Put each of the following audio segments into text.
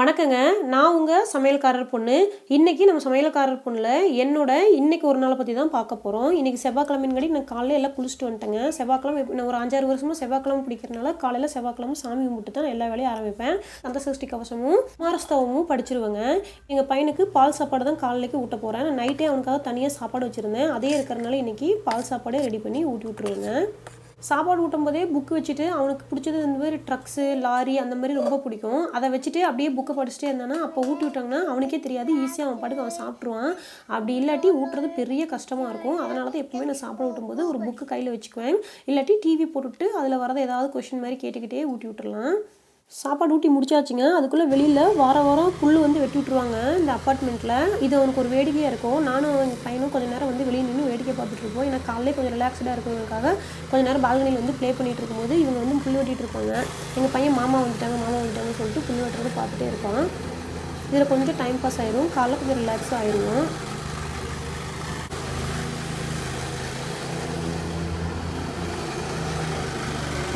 வணக்கங்க. நான் உங்க சமையல்காரர் பொண்ணு. இன்னைக்கு நம்ம சமையல்காரர் பொண்ணுல இன்னைக்கு ஒரு நாள பத்தி தான் பார்க்க போறோம். இன்னைக்கு செவ்வாய்க்கிழமைங்காட்டி நான் காலையில எல்லாம் குளிச்சுட்டு வந்துட்டேங்க. செவ்வாய்க்கிழமை நான் ஒரு 5, 6 வருஷமா செவ்வாய்க்கிழமை பிடிக்கிறனால காலையில செவ்வாய்க்கிழமை சாமி கும்பிட்டு தான் எல்லா வேலையும் ஆரம்பிப்பேன். கந்தசஷ்டி கவசமும், குமாரஸ்தவமும் படிச்சிருவேங்க. எங்க பையனுக்கு பால் சாப்பாடு தான் காலையிலேக்கு ஊட்ட போறேன். நைட்டே அவனுக்காக தனியா சாப்பாடு வச்சிருந்தேன். அதே இருக்கிறனால இன்னைக்கு பால் சாப்பாடே ரெடி பண்ணி ஊட்டி விட்டுருவேங்க. சாப்பாடு ஊட்டும்போதே புக்கு வச்சுட்டு அவனுக்கு பிடிச்சது இந்த மாதிரி ட்ரக்ஸு, லாரி அந்த மாதிரி ரொம்ப பிடிக்கும். அதை வச்சுட்டு அப்படியே புக்கை படிச்சுட்டே இருந்தானா அப்போ ஊட்டி விட்டாங்கன்னா அவனுக்கே தெரியாது, ஈஸியாக அவன் பாட்டுக்கு அவன் சாப்பிட்ருவான். அப்படி இல்லாட்டி ஊட்டுறது பெரிய கஷ்டமாக இருக்கும். அதனால தான் எப்பவுமே நான் சாப்பாடு ஊட்டும்போது ஒரு புக்கு கையில் வச்சுக்குவேன். இல்லாட்டி டிவி போட்டுவிட்டு அதில் வரதை ஏதாவது கொஷின் மாதிரி கேட்டுக்கிட்டே ஊட்டி விட்டுறலாம். சாப்பாடு ஊட்டி முடிச்சாச்சுங்க. அதுக்குள்ளே வெளியில் வாரம் புல் வெட்டி விட்ருவாங்க இந்த அப்பார்ட்மெண்ட்டில். இது அவனுக்கு ஒரு வேடிக்கையாக இருக்கும். நானும் எங்கள் பையனும் கொஞ்சம் நேரம் வெளியே நின்று வேடிக்கை பார்த்துட்டு இருப்போம். ஏன்னா காலையிலே கொஞ்சம் ரிலாக்ஸ்டாக இருக்கிறதுக்காக கொஞ்சம் நேரம் பால்கனியில் ப்ளே பண்ணிகிட்டு இருக்கும்போது இவங்க புல் வெட்டிகிட்டு இருப்பாங்க. எங்கள் பையன் மாமா வந்துட்டாங்கன்னு சொல்லிட்டு புல் வெட்டுறது பார்த்துட்டே இருப்பான். இதில் கொஞ்சம் டைம் பாஸ் ஆயிடும். காலைல கொஞ்சம் ரிலாக்ஸாக ஆயிடுவோம்.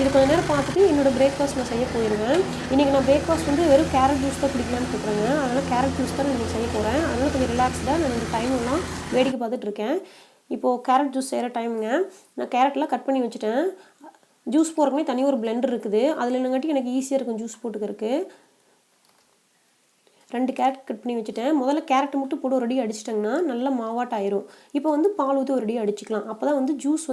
இது கொஞ்சம் நேரம் பார்த்துட்டு என்னோடய பிரேக்ஃபாஸ்ட் நான் செய்ய போயிடுவேன். இன்றைக்கி நான் பிரேக்ஃபாஸ்ட் வெறும் கேரட் ஜூஸ் தான் குடிக்கலான்னு இருக்கிறேங்க. அதனால் கேரட் ஜூஸ் தான் இன்றைக்கி செய்ய போகிறேன். அதனால் கொஞ்சம் ரிலாக்ஸ்டாக நான் இந்த டைமெல்லாம் வேடிக்கை பார்த்துட்ருக்கேன். இப்போது கேரட் ஜூஸ் செய்கிற டைமுங்க. நான் கேரட்லாம் கட் பண்ணி வச்சுட்டேன். ஜூஸ் போடுறதுக்குனே தனி ஒரு பிளெண்டர் இருக்குது. அதில் என்னங்காட்டி எனக்கு ஈஸியாக இருக்கும் ஜூஸ் போட்டுக்கிறதுக்கு. 2 கேரட் கட் பண்ணி வச்சுட்டேன். முதல்ல கேரட்டை மட்டும் போட்டு ஒரு அடி அடிச்சிட்டேங்கன்னா நல்லா மாவாட்டம் ஆயிரும். இப்போ பால் ஊற்றி ஒரு அடி அடிச்சிக்கலாம். அப்போ தான் ஜூஸ்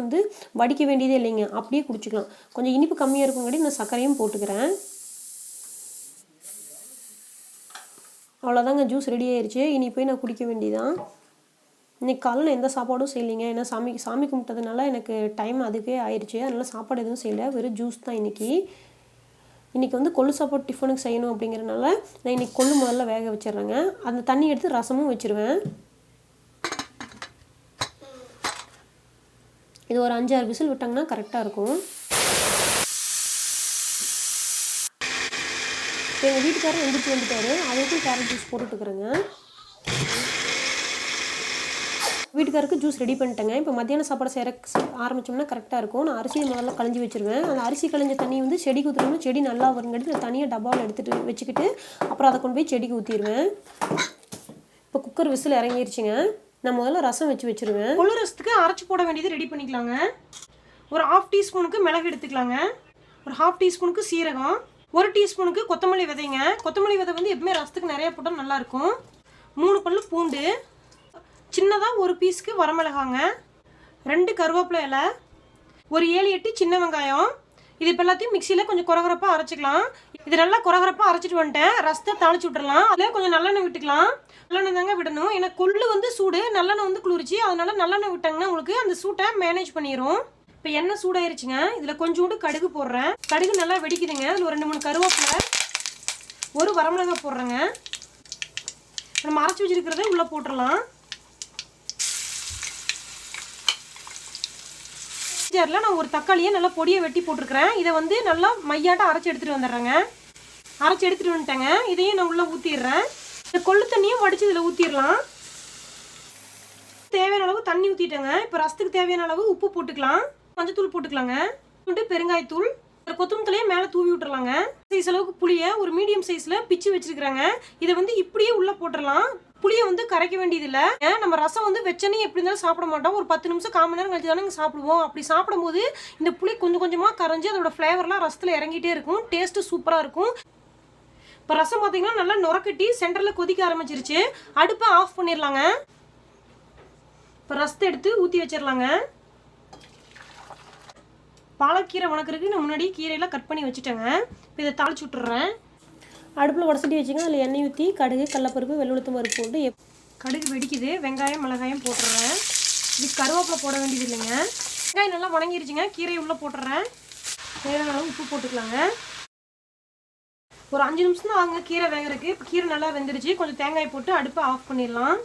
வடிக்க வேண்டியதே இல்லைங்க, அப்படியே குடிச்சிக்கலாம். கொஞ்சம் இனிப்பு கம்மியாக இருக்குங்காட்டி நான் சர்க்கரையும் போட்டுக்கிறேன். அவ்வளோதாங்க, ஜூஸ் ரெடி ஆயிடுச்சு. இனி போய் நான் குடிக்க வேண்டியதான். இன்றைக்கி காலையில் நான் எந்த சாப்பாடும் செய்யலைங்க. ஏன்னா சாமி கும்பிட்டதுனால எனக்கு டைம் அதுக்கே ஆயிடுச்சு. அதனால் சாப்பாடு எதுவும் செய்யலை, வெறும் ஜூஸ் தான் இன்றைக்கி. கொள்ளு சாப்பாடு டிஃபனுக்கு செய்யணும் அப்படிங்கிறனால நான் இன்றைக்கி கொள்ளு முதல்ல வேக வச்சிடுறேங்க. அந்த தண்ணி எடுத்து ரசமும் வச்சுருவேன். இது ஒரு 5, 6 விசில் விட்டாங்கன்னா கரெக்டாக இருக்கும். எங்கள் வீட்டுக்காரர் எந்திரிச்சு வந்துட்டாரு. அதுக்கும் கேரட் ஜூஸ் போட்டுட்டுருக்குறேங்க. வீட்டுக்காருக்கு ஜூஸ் ரெடி பண்ணிட்டேங்க. இப்போ மத்தியான சாப்பாடு செய்கிற ஆரம்பித்தோம்னா கரெக்டாக இருக்கும். நான் அரிசியை முதல்ல களைஞ்சி வச்சுருவேன். அந்த அரிசி களைஞ்ச தண்ணி செடிக்கு ஊற்றணும்னா செடி நல்லா வருங்காட்டி நான் தனியாக டப்பாவில் எடுத்துகிட்டு வச்சுக்கிட்டு அப்புறம் அதை கொண்டு போய் செடிக்கு ஊற்றிடுவேன். இப்போ குக்கர் விசில் இறங்கிருச்சுங்க. நான் முதல்ல ரசம் வச்சுருவேன். கொள்ளு ரசத்துக்கு அரைச்சி போட வேண்டியது ரெடி பண்ணிக்கலாங்க. ஒரு 1/2 டீஸ்பூனுக்கு மிளகு எடுத்துக்கலாங்க. ஒரு 1/2 டீஸ்பூனுக்கு சீரகம், 1 டீஸ்பூனுக்கு கொத்தமல்லி விதைங்க. கொத்தமல்லி விதை எப்பவுமே ரசத்துக்கு நிறையா போட்டால் நல்லாயிருக்கும். 3 பல்லு பூண்டு, சின்னதாக ஒரு பீஸுக்கு வரமிளகாங்க, 2 கருவேப்பிலை இலை, ஒரு 7, 8 சின்ன வெங்காயம். இது இப்போ எல்லாத்தையும் மிக்சியில் கொஞ்சம் குறகுறப்பாக அரைச்சிக்கலாம். இது நல்லா குறகுறப்பாக அரைச்சிட்டு வந்துட்டேன். ரசத்தை தாளிச்சு விட்டுறலாம். அதில் கொஞ்சம் நல்லெண்ணெய் விட்டுக்கலாம். நல்லெண்ணெய் தாங்க விடணும். ஏன்னா கொள்ளு சூடு, நல்லெண்ணெய் குளிர்ச்சி. அதனால நல்லெண்ணெய் விட்டாங்கன்னா உங்களுக்கு அந்த சூட்டை மேனேஜ் பண்ணிடும். இப்போ எண்ணெய் சூடாயிருச்சுங்க. இதில் கொஞ்சோண்டு கடுகு போடுறேன். கடுகு நல்லா வெடிக்குதுங்க. அதில் ஒரு 2, 3 கருவேப்பிலை, ஒரு வரமிளகாய் போடுறேங்க. நம்ம அரைச்சி வச்சிருக்கிறத உள்ளே போட்டுடலாம். ஜாரில் நான் ஒரு தக்காளியை நல்லா பொடியை வெட்டி போட்டிருக்கிறேன். இதை நல்லா மையாட்டம் அரைச்சி எடுத்துகிட்டு வந்துடுறேங்க. அரைச்சி எடுத்துகிட்டு வந்துட்டேங்க. இதையும் நான் உள்ளே ஊற்றிடுறேன். இந்த கொள்ளு தண்ணியும் வடித்து இதில் ஊற்றிடலாம். தேவையான அளவு தண்ணி ஊற்றிட்டேங்க. இப்போ ரசத்துக்கு தேவையான அளவு உப்பு போட்டுக்கலாம். மஞ்சத்தூள் போட்டுக்கலாங்க. பெருங்காயத்தூள், கொத்தமல்லி தலையை மேலே தூவி விட்டுறலாங்க. சைஸ் அளவுக்கு புளியை ஒரு மீடியம் சைஸில் பிச்சு வச்சுருக்குறாங்க. இதை இப்படியே உள்ளே போட்டுடலாம். புளியை கரைக்க வேண்டியதில்லை. நம்ம ரசம் வச்சனே எப்படி இருந்தாலும் சாப்பிட மாட்டோம். ஒரு 10 நிமிஷம் 1/4 மணி நேரம் கழிச்சு தானே சாப்பிடுவோம். அப்படி சாப்பிடும்போது இந்த புளி கொஞ்சம் கொஞ்சமாக கரைஞ்சி அதோட ஃப்ளேவர்லாம் ரசத்தில் இறங்கிட்டே இருக்கும். டேஸ்ட்டு சூப்பராக இருக்கும். இப்போ ரசம் பார்த்தீங்கன்னா நல்லா நுரக்கட்டி சென்டரில் கொதிக்க ஆரம்பிச்சிருச்சு. அடுப்பை ஆஃப் பண்ணிடலாங்க. இப்போ ரசத்தை எடுத்து ஊற்றி வச்சிடலாங்க. பாலக்கீரை வணக்கிறதுக்கு நான் முன்னாடி கீரையெல்லாம் கட் பண்ணி வச்சுட்டேங்க. இப்போ இதை தாளிச்சு விட்டுறேன். அடுப்பில் வடசட்டி வச்சுங்க. அதில் எண்ணெய் ஊற்றி கடுகு, கடலப்பருப்பு, வெள்ளுளுத்தம் பருப்பு போட்டு கடுகு வெடிக்குது. வெங்காயம், மிளகாயம் போட்டுடுறேன். இது கருவேப்பிலை போட வேண்டியது இல்லைங்க. வெங்காயம் நல்லா வணங்கிருச்சுங்க. கீரையை உள்ளே போட்டுடுறேன். தேவையான அளவு உப்பு போட்டுக்கலாங்க. ஒரு 5 நிமிஷம் தான் ஆகுங்க கீரை வேகிறதுக்கு. இப்போ கீரை நல்லா வெந்துருச்சு. கொஞ்சம் தேங்காய் போட்டு அடுப்பை ஆஃப் பண்ணிடலாம்.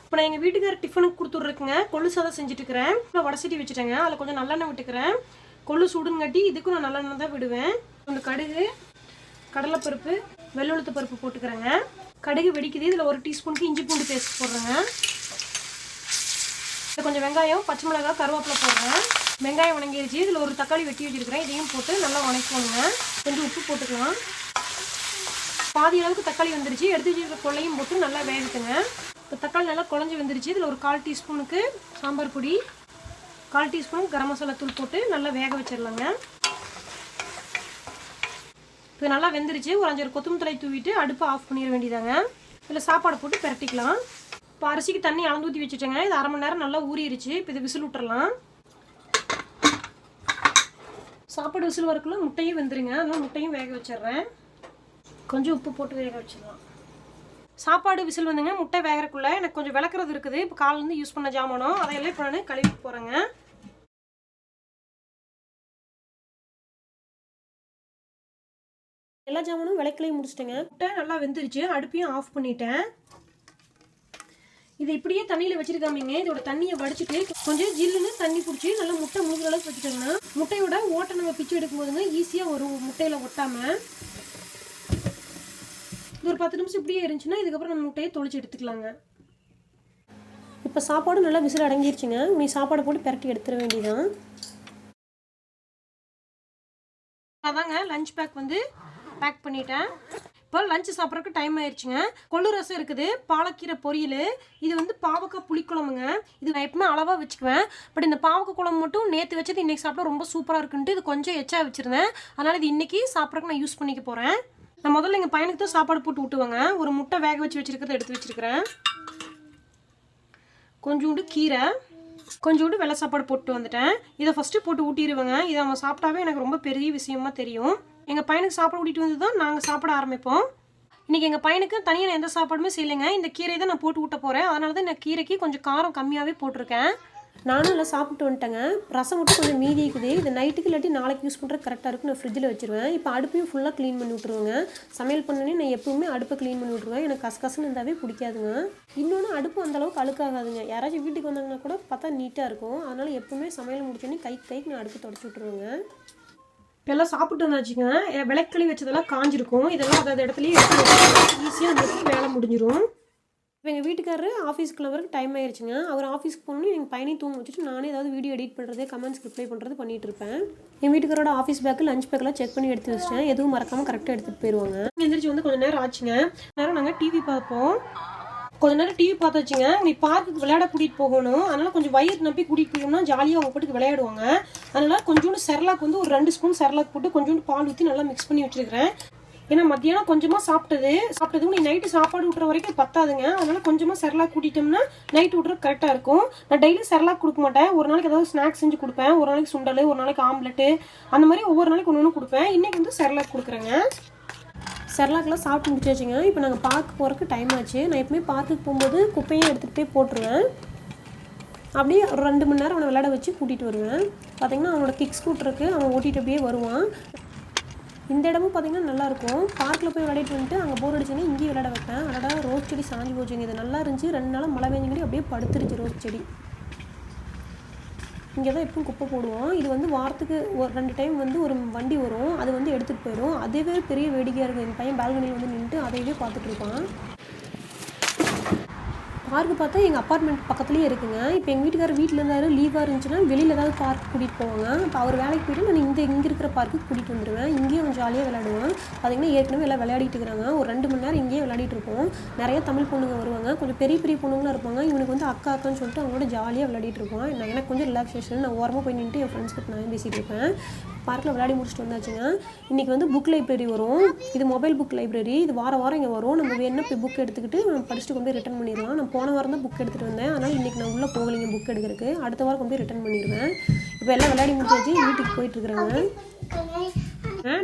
இப்போ நான் எங்கள் வீட்டுக்கார டிஃபனுக்கு கொடுத்துட்ருக்குங்க. கொள்ளு சாதம் செஞ்சுட்டுருக்கிறேன். இப்போ வடசட்டி வச்சுட்டேங்க. அதில் கொஞ்சம் நல்லெண்ணெய் விட்டுக்கிறேன். கொள்ளு சூடுங்காட்டி இதுக்கும் நான் நல்லெண்ணெய் தான் விடுவேன். கொஞ்சம் கடுகு, கடலைப்பருப்பு, வெள்ளுளுத்த பருப்பு போட்டுக்கிறேங்க. கடுகு வெடிக்குது. இதில் 1 டீஸ்பூனுக்கு இஞ்சி பூண்டு பேஸ்ட் போடுறேங்க. இதில் கொஞ்சம் வெங்காயம், பச்சை மிளகாய், கருவேப்பிலை போடுறேன். வெங்காயம் வணங்கிடுச்சு. இதில் ஒரு தக்காளி வெட்டி வச்சுருக்கிறேன். இதையும் போட்டு நல்லா வணக்கணுங்க. கொஞ்சம் உப்பு போட்டுக்கலாம். பாதி அளவுக்கு தக்காளி வந்துருச்சு. எடுத்து வச்சுருக்க கொள்ளையும் போட்டு நல்லா வேகட்டுங்க. இப்போ தக்காளி நல்லா குழஞ்சி வந்துருச்சு. இதில் ஒரு 1/4 டீஸ்பூனுக்கு சாம்பார் பொடி, 1/4 டீஸ்பூன் கரம் மசாலா தூள் போட்டு நல்லா வேக வச்சிடலாங்க. இப்போ நல்லா வெந்துருச்சு. ஒரு 5 கொத்தமல்லி தழை தூவிட்டு அடுப்பை ஆஃப் பண்ணிட வேண்டியதாங்க. இதில் சாப்பாடு போட்டு பிரட்டிக்கலாம். இப்போ அரிசிக்கு தண்ணி அளந்து ஊற்றி வச்சுட்டேங்க. இது 1/2 மணி நேரம் நல்லா ஊறிடுச்சு. இப்போ இது விசில் விட்டுறலாம். சாப்பாடு விசில் வரக்குள்ள முட்டையும் வெந்துருங்க. அதனால் முட்டையும் வேக வச்சிடுறேன். கொஞ்சம் உப்பு போட்டு வேக வச்சிடலாம். சாப்பாடு விசில் வந்துங்க. முட்டை வேகிறக்குள்ள எனக்கு கொஞ்சம் விளக்குறது இருக்குது. இப்போ காலிலேருந்து யூஸ் பண்ண ஜாமானம் அதையெல்லாம் இப்போ நான் கழுவி போகிறேங்க. எல்லா ஜாமானும் விளக்கலையும் முடிச்சிட்டேங்க. முட்டை நல்லா வெந்துருச்சு. அடுப்பையும் ஆஃப் பண்ணிட்டேன். இதை இப்படியே தண்ணியில் வச்சிருக்காமீங்க. இதோட தண்ணியை வடிச்சிட்டு கொஞ்சம் ஜில்லுன்னு தண்ணி பிடிச்சி நல்லா முட்டை முழுகிற அளவுக்கு வச்சுட்டோம்னா முட்டையோட ஓட்டை நம்ம பிச்சு எடுக்கும் போதுங்க ஈஸியாக ஒரு முட்டையில் ஒட்டாமல் இது ஒரு 10 நிமிஷம் இப்படியே இருந்துச்சுன்னா இதுக்கப்புறம் நம்ம முட்டையை தொளிச்சு எடுத்துக்கலாங்க. இப்போ சாப்பாடு நல்லா விசில் அடங்கிருச்சுங்க. நீ சாப்பாடு போட்டு பிரட்டி எடுத்துட வேண்டியதான். அதாங்க லஞ்ச் பேக் வந்து பேக் பண்ணிட்டேன். இப்போ லஞ்சு சாப்பிட்றதுக்கு டைம் ஆயிடுச்சுங்க. கொள்ளு ரசம் இருக்குது, பாலக்கீரை பொரியல், இது வந்து பாவக்காய் புளிக்குழம்புங்க. இது நான் எப்பவுமே அளவாக வச்சுக்குவேன். பட் இந்த பாவக்காய் குழம்பு மட்டும் நேற்று வச்சது இன்றைக்கி சாப்பிட்டா ரொம்ப சூப்பராக இருக்குன்ட்டு இது கொஞ்சம் எச்சா வச்சுருந்தேன். அதனால் இது இன்றைக்கி சாப்பிட்றதுக்கு நான் யூஸ் பண்ணிக்க போகிறேன். நான் முதல்ல எங்கள் பையனுக்கு தான் சாப்பாடு போட்டு விட்டுவாங்க. ஒரு முட்டை வேக வச்சுருக்கிறத எடுத்து வச்சுருக்கிறேன். கொஞ்சோண்டு கீரை, கொஞ்சோண்டு வெள்ளை சாப்பாடு போட்டு வந்துட்டேன். இதை ஃபஸ்ட்டு போட்டு ஊட்டிடுவேங்க. இதை அவன் சாப்பிட்டாவே எனக்கு ரொம்ப பெரிய விஷயமா தெரியும். எங்கள் பையனுக்கு சாப்பாடு ஊட்டிட்டு வந்து தான் நாங்கள் சாப்பிட ஆரம்பிப்போம். இன்றைக்கி எங்கள் பையனுக்கு தனியாக நான் எந்த சாப்பாடுமே செய்யலைங்க. இந்த கீரை தான் நான் போட்டு ஊட்ட போகிறேன். அதனால தான் இந்த கீரைக்கு கொஞ்சம் காரம் கம்மியாகவே போட்டிருக்கேன். நானும் எல்லாம் சாப்பிட்டு வந்துட்டேங்க. ரசம் மட்டும் கொஞ்சம் மீதி இருக்குது. இது நைட்டுக்கு இல்லாட்டி நாளைக்கு யூஸ் பண்ணுறது கரெக்டாக இருக்கும். நான் ஃப்ரிட்ஜில் வச்சுருவேன். இப்போ அடுப்பையும் ஃபுல்லாக க்ளீன் பண்ணி விட்ருவேங்க. சமையல் பண்ணனே நான் எப்பவுமே அடுப்பை க்ளீன் பண்ணி விட்ருவேன். எனக்கு கசகசன்னு இருந்தாவே பிடிக்காதுங்க. இன்னொன்று அடுப்பு அந்தளவுக்கு அழுக்காகாதுங்க. யாராச்சும் வீட்டுக்கு வந்தாங்கன்னா கூட பார்த்தா நீட்டாக இருக்கும். அதனால் எப்பவுமே சமையல் முடிச்சோன்னே கைக்கு நான் அடுப்பு தொடச்சி விட்ருவேங்க. இப்போ எல்லாம் சாப்பிட்டு வந்தாச்சுங்க. விளக்கி வச்சதெல்லாம் காஞ்சிருக்கும். இதெல்லாம் அதாவது இடத்துலையே எடுத்து ஈஸியாக அந்த வேலை முடிஞ்சிடும். இப்போ எங்கள் வீட்டுக்காரர் ஆஃபீஸ்க்கு கிளம்புறதுக்கு டைம் ஆயிடுச்சுங்க. அவர் ஆஃபீஸ்க்கு போகணுன்னு எங்கள் பையனையும் தூங்க வச்சுட்டு நானே ஏதாவது வீடியோ எடிட் பண்ணுறது, கமெண்ட்ஸ் ரிப்ளை பண்ணுறது பண்ணிகிட்டு இருப்பேன். என் வீட்டுக்காரோட ஆஃபீஸ் பேக்கு லஞ்ச் பேக்கெல்லாம் செக் பண்ணி எடுத்து வச்சிட்டேன். எதுவும் மறக்காமல் கரெக்டாக எடுத்துகிட்டு போயிடுவாங்க. எந்திரிச்சு வந்து கொஞ்சம் நேரம் ஆச்சுங்க. நேரம் நாங்கள் டிவி பார்ப்போம். கொஞ்ச நேரம் டிவி பார்த்து வச்சுங்க. நீ பார்க்குக்கு விளையாட கூட்டிகிட்டு போகணும். அதனால் கொஞ்சம் வயிறு நம்பி கூட்டிகிட்டு போயிட்டோம்னா ஜாலியாக அவங்க பாட்டுக்கு விளையாடுவாங்க. அதனால் கொஞ்சோண்டு செர்லாக் வந்து ஒரு 2 ஸ்பூன் செர்லாக் போட்டு கொஞ்சோண்டு பால் ஊற்றி நல்லா மிக்ஸ் பண்ணி வச்சுருக்கிறேன். ஏன்னா மத்தியானம் கொஞ்சமாக சாப்பிட்டதுக்கு நீ நைட்டு சாப்பாடு விட்டுற வரைக்கும் பத்தாதுங்க. அதனால் கொஞ்சமாக செர்லாக் கூட்டிட்டோம்னா நைட்டு விட்றது கரெக்டாக இருக்கும். நான் டெய்லி செர்லாக் கொடுக்க மாட்டேன். ஒரு நாளைக்கு ஏதாவது ஸ்நாக்ஸ் செஞ்சு கொடுப்பேன். ஒரு நாளைக்கு சுண்டல், ஒரு நாளைக்கு ஆம்லெட்டு, அந்த மாதிரி ஒவ்வொரு நாளைக்கு ஒன்று ஒன்று கொடுப்பேன். இன்றைக்கி வந்து செர்லாக் கொடுக்குறேங்க. செர்லாக்கெலாம் சாப்பிட்டு முடிச்சாச்சுங்க. இப்போ நாங்கள் பார்க் போகிறதுக்கு டைம் ஆச்சு. நான் எப்பவுமே பார்க்குக்கு போகும்போது குப்பையும் எடுத்துகிட்டு போய் போட்டுருவேன். அப்படியே ஒரு 2 மணி நேரம் அவனை விளையாட வச்சு கூட்டிகிட்டு வருவேன். பார்த்திங்கன்னா அவனோட கிக் ஸ்கூட்டருக்கு அவன் ஓட்டிகிட்டு அப்படியே வருவான். இந்த இடமும் பார்த்திங்கன்னா நல்லாயிருக்கும். பார்க்கில் போய் விளையாடிட்டு வந்துட்டு அங்கே போர் அடிச்சுன்னா இங்கேயும் விளையாட வைப்பேன். அதோட ரோஸ் செடி சாஞ்சி போச்சுங்க. இது நல்லா இருந்துச்சு. 2 நாளாக மழை பெஞ்சங்கடி அப்படியே படுத்துருச்சு ரோஸ் செடி. இங்கே தான் எப்பவும் குப்பை போடுவோம். இது வந்து வாரத்துக்கு ஒரு 2 டைம் வந்து ஒரு வண்டி வரும். அது வந்து எடுத்துகிட்டு போயிடும். அதுவே பெரிய வேடிக்கையாக இருக்குது. என் பையன் பால்கனியில் வந்து நின்றுட்டு அதையவே பார்த்துட்ருப்பான். பார்க்கு பார்த்தா எங்கள் அப்பார்ட்மெண்ட் பக்கத்துலேயே இருக்குங்க. இப்போ எங்கள் வீட்டுக்காரர் வீட்டில் இருந்தாரு, லீவாக இருந்துச்சுன்னா வெளியில் ஏதாவது பார்க் கூட்டிகிட்டு போவாங்க. இப்போ அவர் வேலைக்கு போய்ட்டு நான் இங்கே இருக்கிற பார்க்குக்கு கூட்டிகிட்டு வந்துடுவேன். இங்கேயும் அவன் ஜாலியாக விளையாடுவான். பார்த்திங்கன்னா ஏற்கனவே எல்லாம் விளையாடிட்டு இருக்கிறாங்க. ஒரு 2 மணி நேரம் இங்கேயே விளையாடிட்டு இருப்போம். நிறைய தமிழ் பொண்ணுங்க வருவாங்க. கொஞ்சம் பெரிய பெரிய பொண்ணுங்களாம் இருப்பாங்க. இவனுக்கு வந்து அக்கான்னு சொல்லிட்டு அவங்களோட ஜாலியாக விளையாடிட்டு இருப்பான். எனக்கு கொஞ்சம் ரிலாக்ஸேஷன். நான் ஓரமாக போய் நின்றுட்டு என் ஃப்ரெண்ட்ஸ் கிட்ட நான் பேசிகிட்டு இருப்பேன். பார்க்கில் விளையாடி முடிச்சுட்டு வந்தாச்சுங்க. இன்றைக்கி வந்து புக் லைப்ரரி வரும். இது மொபைல் புக் லைப்ரரி. இது வாரம் இங்கே வரும். நம்ம வேணும்னா போய் புக் எடுத்துக்கிட்டு நம்ம படிச்சுட்டு கொண்டு போய் ரிட்டர்ன் பண்ணிடலாம். நான் போன வாரம் தான் புக் எடுத்துகிட்டு வந்தேன். அதனால் இன்றைக்கி நான் உள்ளே போகலைங்க புக் எடுக்கிறதுக்கு. அடுத்த வாரம் கொண்டு போய் ரிட்டர்ன் பண்ணிடுவேன். இப்போ எல்லாம் விளையாடி முடிச்சாச்சு. வீட்டுக்கு போயிட்டுருக்குறாங்க.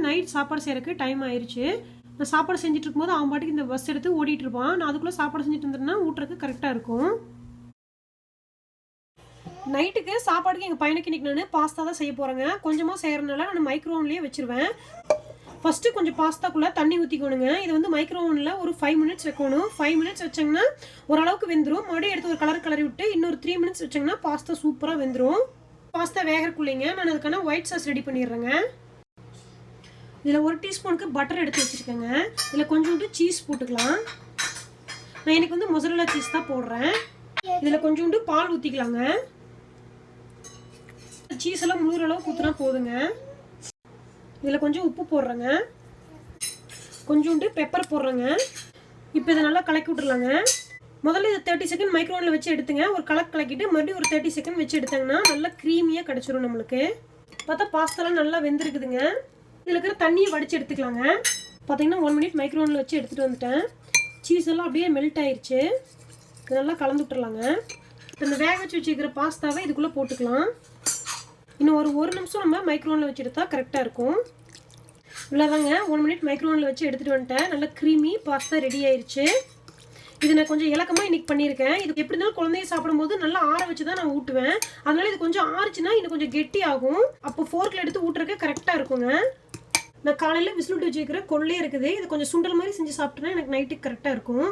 நைட் சாப்பாடு செய்கிறதுக்கு டைம் ஆயிடுச்சு. நான் சாப்பாடு செஞ்சுட்டு இருக்கும்போது அவன் பாட்டுக்கு இந்த பஸ் எடுத்து ஓடிட்டு இருப்பான். நான் அதுக்குள்ளே சாப்பாடு செஞ்சுட்டு இருந்தேன்னா ஊட்டுறதுக்கு கரெக்டாக இருக்கும். நைட்டுக்கு சாப்பாடுக்கு எங்கள் பையனுக்கு இன்றைக்கி நான் பாஸ்தா தான் செய்ய போகிறேங்க. கொஞ்சமாக செய்கிறதுனால நான் மைக்ரோவன்லேயே வச்சுருவேன். ஃபஸ்ட்டு கொஞ்சம் பாஸ்தாக்குள்ளே தண்ணி ஊற்றிக்கணுங்க. இது வந்து மைக்ரோவனில் ஒரு 5 மினிட்ஸ் வைக்கணும். 5 மினிட்ஸ் வச்சிங்கன்னா ஓரளவுக்கு வெந்துடும். மறுபடியும் எடுத்து ஒரு கலரி விட்டு இன்னொரு 3 மினிட்ஸ் வச்சிங்கன்னா பாஸ்தா சூப்பராக வெந்துடும். பாஸ்தா வேகிறக்குள்ளேங்க நான் அதுக்கான ஒயிட் சாஸ் ரெடி பண்ணிடுறேங்க. இதில் 1 டீஸ்பூனுக்கு பட்டர் எடுத்து வச்சுருக்கேங்க. இதில் கொஞ்சோண்டு சீஸ் போட்டுக்கலாம். நான் எனக்கு வந்து மொசரல்லா சீஸ் தான் போடுறேன். இதில் கொஞ்சோண்டு பால் ஊற்றிக்கலாங்க. சீஸ் எல்லாம் முழுகிற அளவுக்கு ஊற்றினா போதுங்க. இதில் கொஞ்சம் உப்பு போடுறேங்க. கொஞ்சோண்டு பெப்பர் போடுறேங்க. இப்போ இதை நல்லா கலக்கி விட்டுறலாங்க. முதல்ல இதை 30 செகண்ட் மைக்ரோவேவ்ல வச்சு எடுத்துங்க. ஒரு கலக்கிட்டு மறுபடியும் ஒரு 30 செகண்ட் வச்சு எடுத்தாங்கன்னா நல்லா க்ரீமியாக கிடச்சிரும் நம்மளுக்கு. பார்த்தா பாஸ்தாலாம் நல்லா வெந்திருக்குதுங்க. இதில் இருக்கிற தண்ணியை வடித்து எடுத்துக்கலாங்க. பார்த்தீங்கன்னா 1 மினிட் மைக்ரோவேவ்ல வச்சு எடுத்துகிட்டு வந்துட்டேன். சீஸ் எல்லாம் அப்படியே மெல்ட் ஆயிடுச்சு. நல்லா கலந்து விட்டுறலாங்க. இப்போ இந்த வேக வச்சு வச்சுக்கிற பாஸ்தாவை இதுக்குள்ளே போட்டுக்கலாம். இன்னும் ஒரு நிமிஷம் நம்ம மைக்ரோவேவ்ல வச்சு எடுத்தா கரெக்டாக இருக்கும். இவ்வளோதாங்க, 1 மினிட் மைக்ரோவேவ்ல வச்சு எடுத்துகிட்டு வந்துட்டேன். நல்லா க்ரீமி பாஸ்தா ரெடி ஆயிடுச்சு. இது நான் கொஞ்சம் இலக்கமாக இன்றைக்கி பண்ணியிருக்கேன். இது எப்படி இருந்தாலும் குழந்தைய சாப்பிடும்போது நல்லா ஆற வச்சு தான் நான் ஊட்டுவேன். அதனால இது கொஞ்சம் ஆறுச்சுன்னா இன்னும் கொஞ்சம் கெட்டி ஆகும். அப்போ ஃபோர்க்கில் எடுத்து ஊட்டுறதுக்கு கரெக்டாக இருக்குங்க. நான் காலையில் விசில் விட்டு வச்சுக்கிற கொள்ளையே இருக்குது. இது கொஞ்சம் சுண்டல் மாதிரி செஞ்சு சாப்பிட்டேன்னா எனக்கு நைட்டுக்கு கரெக்டாக இருக்கும்.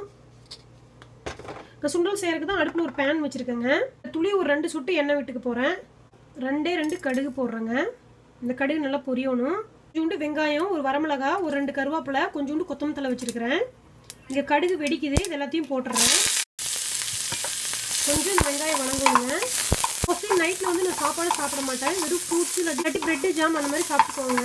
நான் சுண்டல் செய்கிறதுக்கு தான் அடுப்பில் ஒரு பேன் வச்சுருக்கேங்க. துளி ஒரு 2 சொட்டு எண்ணெய் விட்டுக்க போகிறேன். 2 கடுகு போடுறேங்க. இந்த கடுகு நல்லா பொரியணும். கொஞ்சோண்டு வெங்காயம், ஒரு வரமிளகா, ஒரு 2 கருவேப்பிலை, கொஞ்சோண்டு கொத்தமல்லி தழை வச்சுருக்கிறேன். இங்கே கடுகு வெடிக்குது. இது எல்லாத்தையும் போட்டுறேன். கொஞ்சம் இந்த வெங்காயம் வணங்குங்க. மோஸ்ட்லி நைட்டில் வந்து நான் சாப்பாடு சாப்பிட மாட்டேன். வெறும் ஃப்ரூட்ஸ் இல்லாட்டி பிரெட்டு ஜாம் அந்த மாதிரி சாப்பிட்டுக்கோங்க.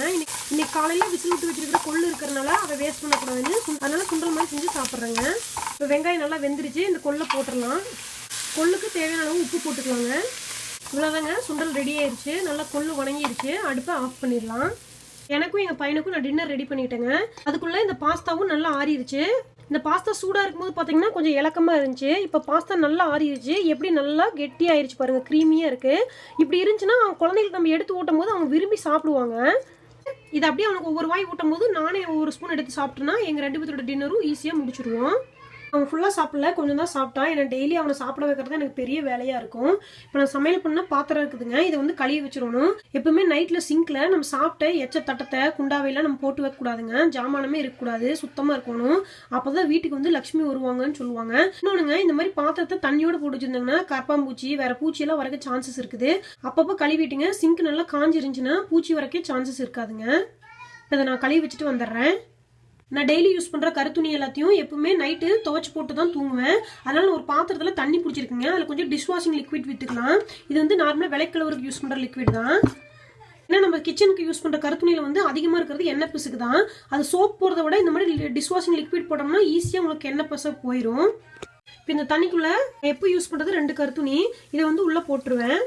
இன்னைக்கு காலையில் விசில் விட்டு வச்சுருக்கிற கொள்ளு இருக்கிறனால அதை வேஸ்ட் பண்ணக்கூடாதுன்னு அதனால் சுண்டல் மாதிரி செஞ்சு சாப்பிட்றேங்க. இப்போ வெங்காயம் நல்லா வெந்துருச்சு. இந்த கொள்ளை போட்டுடலாம். கொள்ளுக்கு தேவையான அளவு உப்பு போட்டுக்கலாங்க. இவ்வளோதாங்க, சுண்டல் ரெடி ஆயிடுச்சு. நல்லா கொள்ளு வணங்கிடுச்சு. அடுப்பை ஆஃப் பண்ணிடலாம். எனக்கும் எங்கள் பையனுக்கும் நான் டின்னர் ரெடி பண்ணிட்டேங்க. அதுக்குள்ளே இந்த பாஸ்தாவும் நல்லா ஆறிடுச்சு. இந்த பாஸ்தா சூடாக இருக்கும்போது பார்த்தீங்கன்னா கொஞ்சம் இலக்கமாக இருந்துச்சு. இப்போ பாஸ்தா நல்லா ஆறிடுச்சு. எப்படி நல்லா கெட்டி ஆயிடுச்சு பாருங்கள், க்ரீமியாக இருக்குது. இப்படி இருந்துச்சுன்னா குழந்தைங்களுக்கு நம்ம எடுத்து ஊட்டும் போது அவங்க விரும்பி சாப்பிடுவாங்க. இது அப்படியே அவனுக்கு ஒவ்வொரு வாய் ஊட்டும் போது நானே ஒவ்வொரு ஸ்பூன் எடுத்து சாப்பிட்டேன்னா எங்கள் 2 பேரோட டின்னரும் ஈஸியாக முடிச்சிடுவோம். அவன் ஃபுல்லாக சாப்பிடல, கொஞ்சம் தான் சாப்பிட்டான். ஏன்னா டெய்லி அவனை சாப்பிட வைக்கிறது எனக்கு பெரிய வேலையாக இருக்கும். இப்போ நான் சமையல் பண்ணால் பாத்திரம் இருக்குதுங்க. இதை வந்து கழுவி வச்சிடணும். எப்பவுமே நைட்டில் சிங்கில் நம்ம சாப்பிட்ட எச்ச தட்டத்தை குண்டாவையெல்லாம் நம்ம போட்டு வைக்கக்கூடாதுங்க. ஜாமானமே இருக்கக்கூடாது, சுத்தமாக இருக்கணும். அப்போ தான் வீட்டுக்கு வந்து லக்ஷ்மி வருவாங்கன்னு சொல்லுவாங்க. இன்னொன்றுங்க, இந்த மாதிரி பாத்திரத்தை தண்ணியோடு போட்டு வச்சுருந்தாங்கன்னா கரப்பாம்பூச்சி வேறு பூச்சியெல்லாம் வரக்க சான்சஸ் இருக்குது. அப்பப்போ கழுவிட்டுங்க. சிங்க் நல்லா காஞ்சிருந்துச்சுன்னா பூச்சி வரக்கே சான்சஸ் இருக்காதுங்க. இப்போ இதை நான் கழுவி வச்சுட்டு வந்துடுறேன். நான் டெய்லி யூஸ் பண்ணுற கருத்துணி எல்லாத்தையும் எப்பவுமே நைட்டு துவைச்சி போட்டு தான் தூங்குவேன். அதனால் ஒரு பாத்திரத்தில் தண்ணி பிடிச்சிருக்குங்க. அதில் கொஞ்சம் டிஷ்வாஷிங் லிக்விட் விட்டுக்கலாம். இது வந்து நார்மலாக விளக்கலவருக்கு யூஸ் பண்ணுற லிக்விட் தான். ஏன்னா நம்ம கிச்சனுக்கு யூஸ் பண்ணுற கருத்துணியில் வந்து அதிகமாக இருக்கிறது எண்ணெய் பிசுக்கு தான். அது சோப் போடுறத விட இந்த மாதிரி டிஷ்வாஷிங் லிக்விட் போட்டோம்னா ஈஸியாக உங்களுக்கு எண்ணெய் பசை போயிடும். இப்போ இந்த தண்ணிக்குள்ளே எப்போ யூஸ் பண்ணுறது 2 கருத்துணி இதை வந்து உள்ளே போட்டுருவேன்.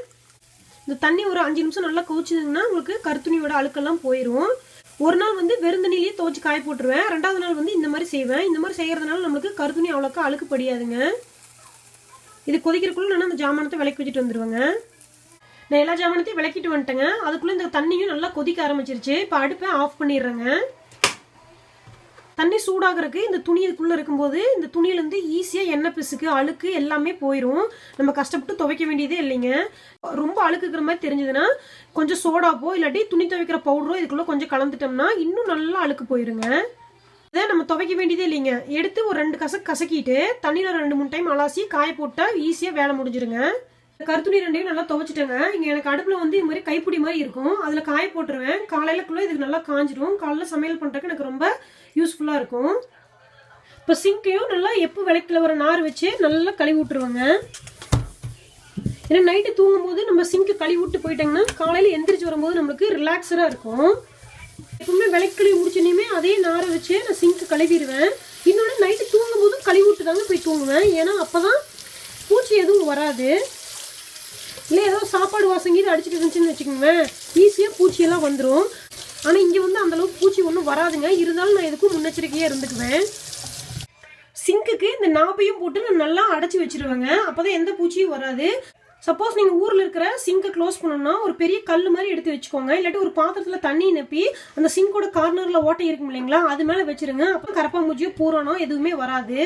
இந்த தண்ணி ஒரு 5 நிமிஷம் நல்லா கொதிச்சுதுன்னா உங்களுக்கு கருத்துணியோட அழுக்கெல்லாம் போயிடும். ஒரு நாள் வந்து வெறும் தண்ணியிலேயே துவைச்சி காய போட்டுருவேன். 2வது நாள் வந்து இந்த மாதிரி செய்வேன். இந்த மாதிரி செய்கிறதுனால நம்மளுக்கு கருத்துணி அவ்வளோக்கா அழுக்கு படியாதுங்க. இது கொதிக்கிறக்குள்ள நான் அந்த ஜாமானத்தை விளக்கி வச்சுட்டு வந்துடுவேங்க. நான் எல்லா ஜாமானத்தையும் விளக்கிட்டு வந்துட்டேங்க. அதுக்குள்ளே இந்த தண்ணியும் நல்லா கொதிக்க ஆரம்பிச்சிருச்சு. இப்போ அடுப்பை ஆஃப் பண்ணிடுறேங்க. தண்ணி சூடாகிறதுக்கு இந்த துணி இதுக்குள்ளே இருக்கும்போது இந்த துணியிலேருந்து ஈஸியாக எண்ணெய் பிசுக்கு அழுக்கு எல்லாமே போயிடும். நம்ம கஷ்டப்பட்டு துவைக்க வேண்டியதே இல்லைங்க. ரொம்ப அழுக்குக்கிற மாதிரி தெரிஞ்சதுன்னா கொஞ்சம் சோடாப்போ இல்லாட்டி துணி துவைக்கிற பவுடரோ இதுக்குள்ளே கொஞ்சம் கலந்துட்டோம்னா இன்னும் நல்லா அழுக்கு போயிருங்க. இதை நம்ம துவைக்க வேண்டியதே இல்லைங்க. எடுத்து ஒரு 2 கசக்கிட்டு தண்ணியில் 2-3 டைம் அலாசி காய போட்டால் ஈஸியாக வேலை முடிஞ்சிருங்க. கருத்துணி 2யும் நல்லா துவைச்சிட்டேங்க. இங்கே எனக்கு அடுப்பில் வந்து இது மாதிரி கைப்பிடி மாதிரி இருக்கும். அதில் காய போட்டுருவேன். காலையிலக்குள்ளே இதுக்கு நல்லா காஞ்சிடும். காலையில் சமையல் பண்ணுறதுக்கு எனக்கு ரொம்ப யூஸ்ஃபுல்லாக இருக்கும். இப்போ சிங்கையும் நல்லா எப்போ விளக்கில் வர நார் வச்சு நல்லா கழுவி விட்டுருவாங்க. ஏன்னா நைட்டு தூங்கும்போது நம்ம சிங்க்கு கழுவி விட்டு போயிட்டாங்கன்னா காலையில் எந்திரிச்சு வரும்போது நம்மளுக்கு ரிலாக்ஸராக இருக்கும். எப்பவுமே விளக்கு கழுவி முடிச்சோன்னே அதே நாரை வச்சு நான் சிங்க்கு கழுவிடுவேன். இன்னொன்று நைட்டு தூங்கும் போதும் கழுவி விட்டு தாங்க போய் தூங்குவேன். ஏன்னா அப்போ தான் பூச்சி எதுவும் வராது. இல்லை ஏதோ சாப்பாடு வாசங்கி இது அடிச்சுட்டு இருந்துச்சுன்னு வச்சுக்கோங்க, ஈஸியாக பூச்சியெல்லாம் வந்துடும். ஆனால் இங்கே வந்து அந்தளவுக்கு பூச்சி ஒன்றும் வராதுங்க. இருந்தாலும் நான் எதுக்கும் முன்னெச்சரிக்கையாக இருந்துக்குவேன். சிங்க்குக்கு இந்த நாப்பையும் போட்டு நான் நல்லா அடைச்சி வச்சிருவேங்க. அப்போ தான் எந்த பூச்சியும் வராது. சப்போஸ் நீங்கள் ஊரில் இருக்கிற சிங்கை க்ளோஸ் பண்ணணும்னா ஒரு பெரிய கல் மாதிரி எடுத்து வச்சுக்கோங்க. இல்லாட்டி ஒரு பாத்திரத்தில் தண்ணி நப்பி அந்த சிங்கோட கார்னரில் ஓட்டை இருக்கும் இல்லைங்களா, அது மேலே வச்சிருங்க. அப்போ கரப்பாம்பூச்சியோ பூரானோ எதுவுமே வராது.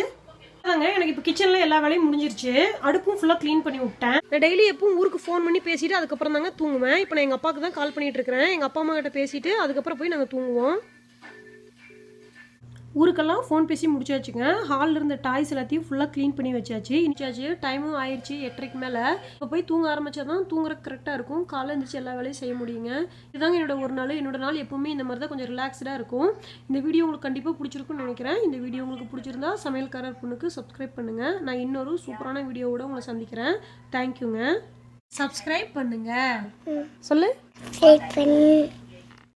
எனக்கு இப்போ கிச்சன்ல எல்லா வேலையும் முடிஞ்சிருச்சு. அடுப்பும் ஃபுல்லாக க்ளீன் பண்ணி விட்டேன். நான் டெய்லி எப்பவும் ஊருக்கு ஃபோன் பண்ணி பேசிட்டு அதுக்கப்புறம் தாங்க தூங்குவேன். இப்போ நான் எங்கள் அப்பாவுக்கு தான் கால் பண்ணிட்டு இருக்கிறேன். எங்கள் அப்பா அம்மா கிட்ட பேசிட்டு அதுக்கப்புறம் போய் நாங்கள் தூங்குவோம். ஊருக்கெல்லாம் ஃபோன் பேசி முடிச்சாச்சுங்க. ஹாலில் இருந்த டாய்ஸ் எல்லாத்தையும் ஃபுல்லாக க்ளீன் பண்ணி வச்சாச்சு. டைமும் ஆயிடுச்சு 8:30க்கு மேலே. இப்போ போய் தூங்க ஆரம்பித்தா தான் தூங்குறதுக்கு கரெக்டாக இருக்கும். காலையில் எழுந்திரிச்சு எல்லா வேலையும் செய்ய முடியுங்க. இதுதாங்க என்னோட நாள் எப்பவுமே இந்த மாதிரி தான் கொஞ்சம் ரிலாக்ஸ்டாக இருக்கும். இந்த வீடியோ உங்களுக்கு கண்டிப்பாக பிடிச்சிருக்குன்னு நினைக்கிறேன். இந்த வீடியோ உங்களுக்கு பிடிச்சிருந்தா சமையல்காரர் பொண்ணுக்கு சப்ஸ்கிரைப் பண்ணுங்கள். நான் இன்னொரு சூப்பரான வீடியோவோட உங்களை சந்திக்கிறேன். தேங்க்யூங்க. சப்ஸ்கிரைப் பண்ணுங்க. சொல்லு.